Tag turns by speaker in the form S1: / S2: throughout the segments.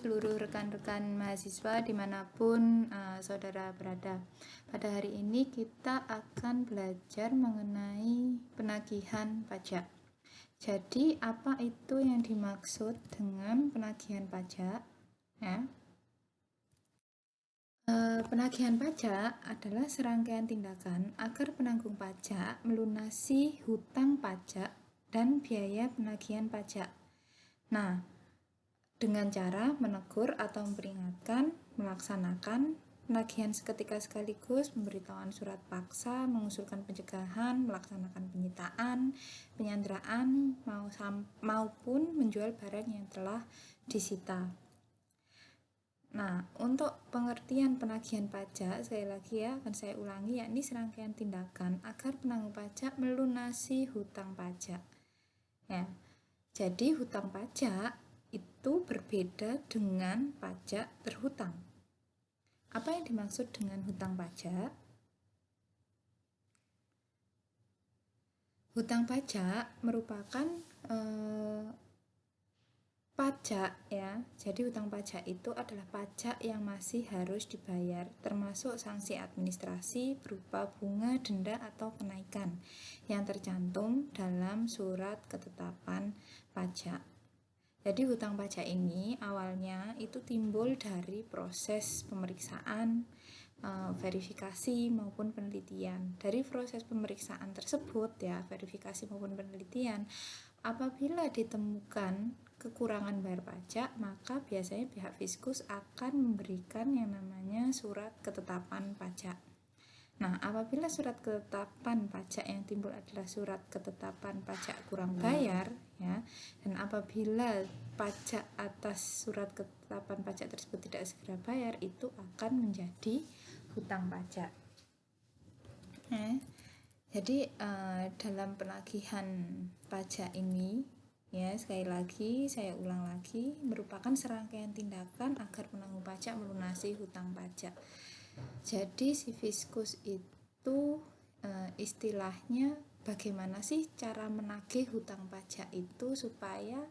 S1: seluruh rekan-rekan mahasiswa dimanapun saudara berada. Pada hari ini kita akan belajar mengenai penagihan pajak. Jadi apa itu yang dimaksud dengan penagihan pajak? Ya. Penagihan pajak adalah serangkaian tindakan agar penanggung pajak melunasi hutang pajak dan biaya penagihan pajak. Nah, dengan cara menegur atau memperingatkan, melaksanakan penagihan seketika sekaligus, memberitahuan surat paksa, mengusulkan pencegahan, melaksanakan penyitaan, penyanderaan, maupun menjual barang yang telah disita. Nah, untuk pengertian penagihan pajak, sekali lagi ya, akan saya ulangi, yakni serangkaian tindakan agar penanggung pajak melunasi hutang pajak. Ya, jadi hutang pajak itu berbeda dengan pajak terhutang. Apa yang dimaksud dengan hutang pajak? Hutang pajak merupakan pajak ya. Jadi hutang pajak itu adalah pajak yang masih harus dibayar, termasuk sanksi administrasi berupa bunga, denda, atau kenaikan yang tercantum dalam surat ketetapan pajak. Jadi hutang pajak ini awalnya itu timbul dari proses pemeriksaan, verifikasi maupun penelitian. Dari proses pemeriksaan tersebut ya, verifikasi maupun penelitian, apabila ditemukan kekurangan bayar pajak, maka biasanya pihak Fiskus akan memberikan yang namanya surat ketetapan pajak. Nah, apabila surat ketetapan pajak yang timbul adalah surat ketetapan pajak kurang bayar ya, dan apabila pajak atas surat ketetapan pajak tersebut tidak segera bayar, itu akan menjadi hutang pajak. Jadi dalam penagihan pajak ini ya, sekali lagi saya ulang lagi, merupakan serangkaian tindakan agar penanggung pajak melunasi hutang pajak. Jadi si Fiskus itu istilahnya bagaimana sih cara menagih hutang pajak itu supaya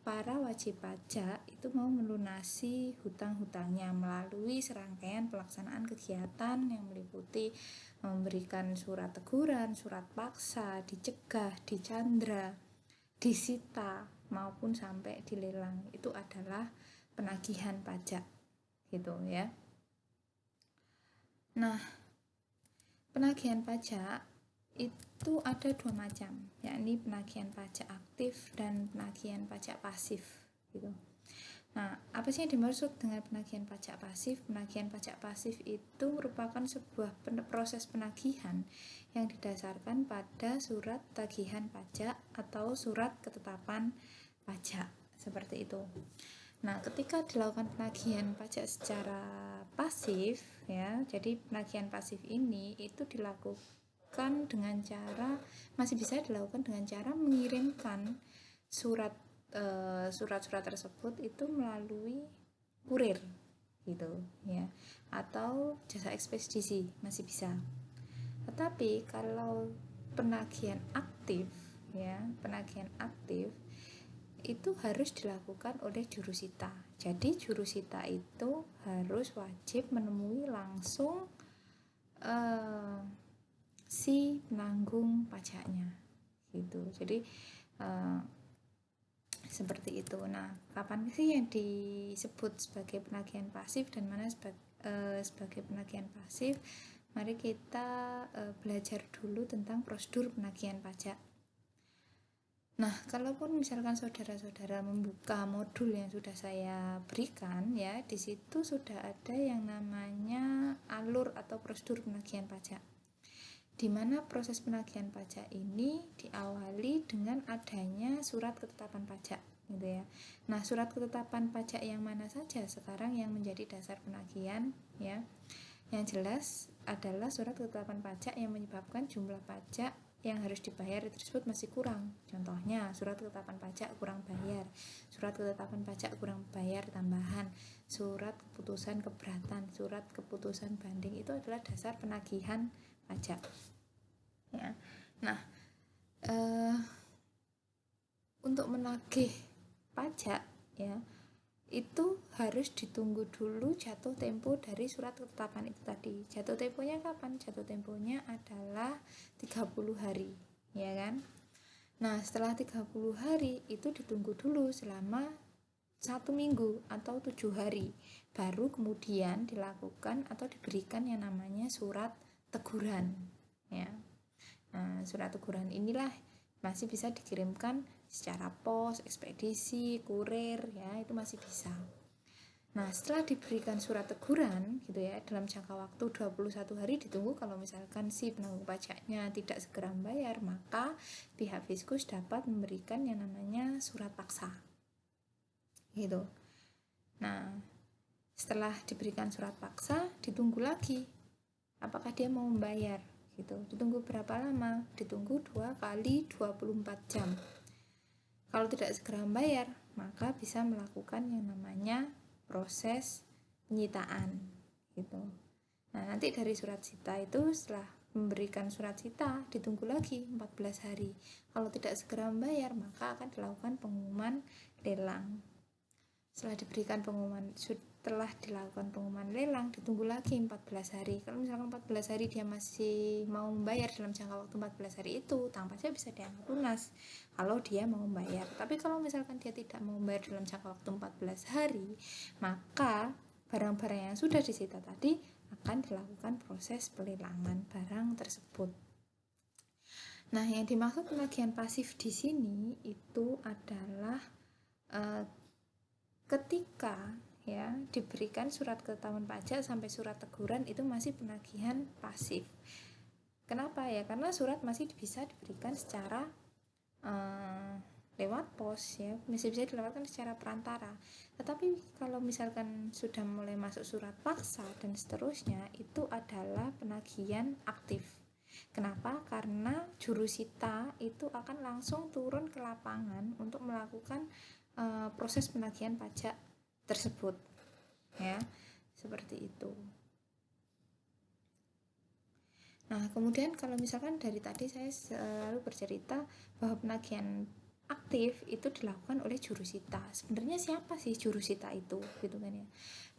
S1: para wajib pajak itu mau melunasi hutang-hutangnya melalui serangkaian pelaksanaan kegiatan yang meliputi memberikan surat teguran, surat paksa, dicegah, dicandra, disita maupun sampai dilelang. Itu adalah penagihan pajak gitu ya. Nah, penagihan pajak itu ada dua macam, yakni penagihan pajak aktif dan penagihan pajak pasif gitu. Nah, apa sih yang dimaksud dengan penagihan pajak pasif? Penagihan pajak pasif itu merupakan sebuah proses penagihan yang didasarkan pada surat tagihan pajak atau surat ketetapan pajak, seperti itu. Nah, ketika dilakukan penagihan pajak secara pasif ya, jadi penagihan pasif ini itu dilakukan dengan cara, masih bisa dilakukan dengan cara mengirimkan surat-surat tersebut itu melalui kurir gitu ya, atau jasa ekspedisi masih bisa. Tetapi kalau penagihan aktif ya, penagihan aktif itu harus dilakukan oleh jurusita. Jadi jurusita itu harus wajib menemui langsung si penanggung pajaknya gitu. Jadi seperti itu. Nah, kapan sih yang disebut sebagai penagihan pasif dan mana sebagai penagihan pasif? Mari kita belajar dulu tentang prosedur penagihan pajak. Nah, kalaupun misalkan saudara-saudara membuka modul yang sudah saya berikan ya, di situ sudah ada yang namanya alur atau prosedur penagihan pajak. Di mana proses penagihan pajak ini diawali dengan adanya surat ketetapan pajak gitu ya. Nah, surat ketetapan pajak yang mana saja sekarang yang menjadi dasar penagihan ya? Yang jelas adalah surat ketetapan pajak yang menyebabkan jumlah pajak yang harus dibayar tersebut masih kurang. Contohnya, surat ketetapan pajak kurang bayar, surat ketetapan pajak kurang bayar tambahan, surat keputusan keberatan, surat keputusan banding, itu adalah dasar penagihan pajak. Ya. Nah, untuk menagih pajak ya, itu harus ditunggu dulu jatuh tempo dari surat ketetapan itu tadi. Jatuh temponya kapan? Jatuh temponya adalah 30 hari, ya kan? Nah, setelah 30 hari itu ditunggu dulu selama 1 minggu atau 7 hari, baru kemudian dilakukan atau diberikan yang namanya surat teguran, ya. Nah, surat teguran inilah masih bisa dikirimkan secara pos, ekspedisi, kurir, ya, itu masih bisa. Nah, setelah diberikan surat teguran gitu ya, dalam jangka waktu 21 hari ditunggu, kalau misalkan si penanggung pajaknya tidak segera membayar, maka pihak Fiskus dapat memberikan yang namanya surat paksa. Gitu. Nah, setelah diberikan surat paksa, ditunggu lagi apakah dia mau membayar gitu. Ditunggu berapa lama? Ditunggu 2 kali 24 jam. Kalau tidak segera membayar, maka bisa melakukan yang namanya proses penyitaan gitu. Nah, nanti dari surat sita itu setelah memberikan surat sita ditunggu lagi 14 hari. Kalau tidak segera membayar, maka akan dilakukan pengumuman lelang. Setelah dilakukan pengumuman lelang, ditunggu lagi 14 hari. Kalau misalkan 14 hari dia masih mau membayar dalam jangka waktu 14 hari itu, utang pajak bisa dianggap lunas kalau dia mau membayar. Tapi kalau misalkan dia tidak mau membayar dalam jangka waktu 14 hari, maka barang-barang yang sudah disita tadi akan dilakukan proses pelelangan barang tersebut. Nah, yang dimaksud penagihan pasif di sini itu adalah ketika ya diberikan surat ketetapan pajak sampai surat teguran, itu masih penagihan pasif. Kenapa ya? Karena surat masih bisa diberikan secara lewat pos ya, masih bisa dilewatkan secara perantara. Tetapi kalau misalkan sudah mulai masuk surat paksa dan seterusnya, itu adalah penagihan aktif. Kenapa? Karena jurusita itu akan langsung turun ke lapangan untuk melakukan proses penagihan pajak tersebut, ya, seperti itu. Nah, kemudian kalau misalkan dari tadi saya selalu bercerita bahwa penagihan aktif itu dilakukan oleh jurusita. Sebenarnya siapa sih jurusita itu, gitu kan ya?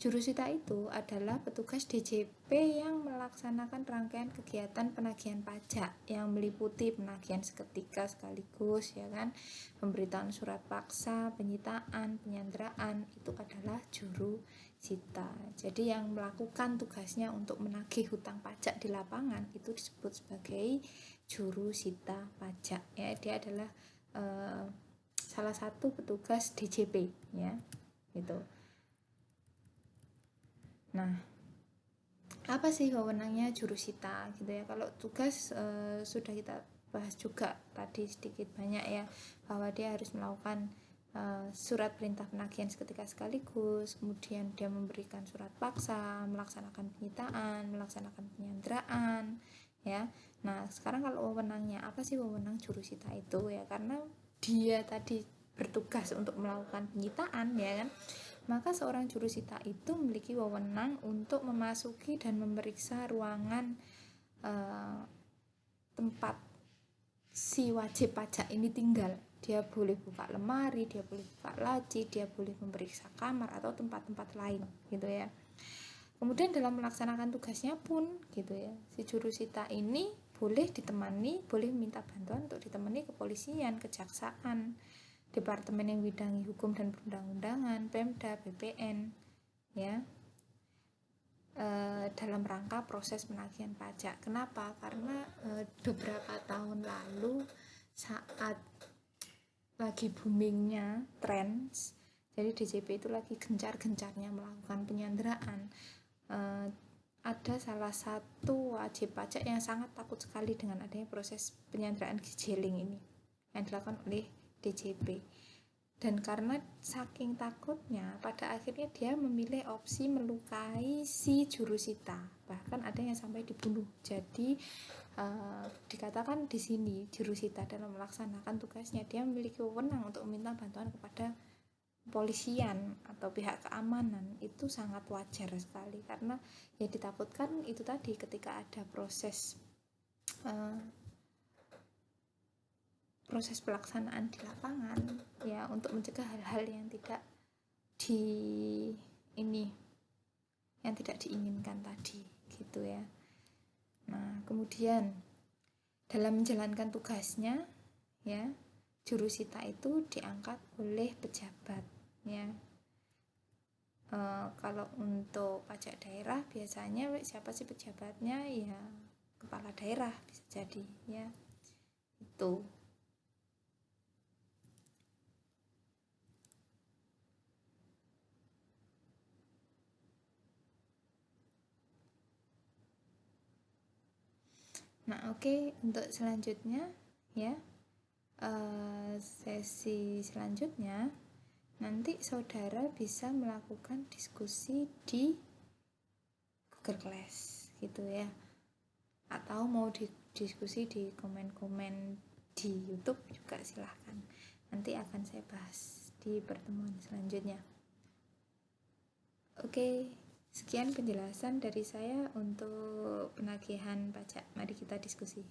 S1: Jurusita itu adalah petugas DJP yang melaksanakan rangkaian kegiatan penagihan pajak yang meliputi penagihan seketika sekaligus, ya kan? Pemberitaan surat paksa, penyitaan, penyanderaan, itu adalah jurusita. Jadi yang melakukan tugasnya untuk menagih hutang pajak di lapangan itu disebut sebagai jurusita pajak, ya. Dia adalah salah satu petugas DJP, ya, gitu. Nah, apa sih wewenangnya jurusita gitu ya? Kalau tugas sudah kita bahas juga tadi sedikit banyak ya, bahwa dia harus melakukan surat perintah penagihan seketika sekaligus, kemudian dia memberikan surat paksa, melaksanakan penyitaan, melaksanakan penyanderaan, ya. Nah, sekarang kalau wewenangnya, apa sih wewenang jurusita itu ya? Karena dia tadi bertugas untuk melakukan penyitaan, ya kan, maka seorang jurusita itu memiliki wewenang untuk memasuki dan memeriksa ruangan tempat si wajib pajak ini tinggal. Dia boleh buka lemari, dia boleh buka laci, dia boleh memeriksa kamar atau tempat-tempat lain, gitu ya. Kemudian dalam melaksanakan tugasnya pun gitu ya, si jurusita ini boleh ditemani, boleh minta bantuan untuk ditemani kepolisian, kejaksaan, departemen yang bidangi hukum dan perundang-undangan, Pemda, BPN, ya, dalam rangka proses penagihan pajak. Kenapa? Karena beberapa tahun lalu saat lagi boomingnya trends, jadi DJP itu lagi gencar-gencarnya melakukan penyanderaan. Ada salah satu wajib pajak yang sangat takut sekali dengan adanya proses penyanderaan gijeling ini yang dilakukan oleh DJP. Dan karena saking takutnya, pada akhirnya dia memilih opsi melukai si jurusita. Bahkan ada yang sampai dibunuh. Jadi dikatakan di sini jurusita dalam melaksanakan tugasnya dia memiliki wewenang untuk meminta bantuan kepada kepolisian atau pihak keamanan. Itu sangat wajar sekali, karena ya ditakutkan itu tadi, ketika ada proses pelaksanaan di lapangan ya, untuk mencegah hal-hal yang tidak di ini yang tidak diinginkan tadi gitu ya. Nah, kemudian dalam menjalankan tugasnya ya, jurusita itu diangkat oleh pejabat ya. Kalau untuk pajak daerah biasanya siapa sih pejabatnya? Ya kepala daerah bisa jadi ya. Itu. Nah, oke, untuk selanjutnya ya, sesi selanjutnya nanti saudara bisa melakukan diskusi di Google Class gitu ya, atau mau diskusi di komen-komen di YouTube juga silahkan, nanti akan saya bahas di pertemuan selanjutnya. Oke, sekian penjelasan dari saya untuk penagihan pajak. Mari kita diskusi.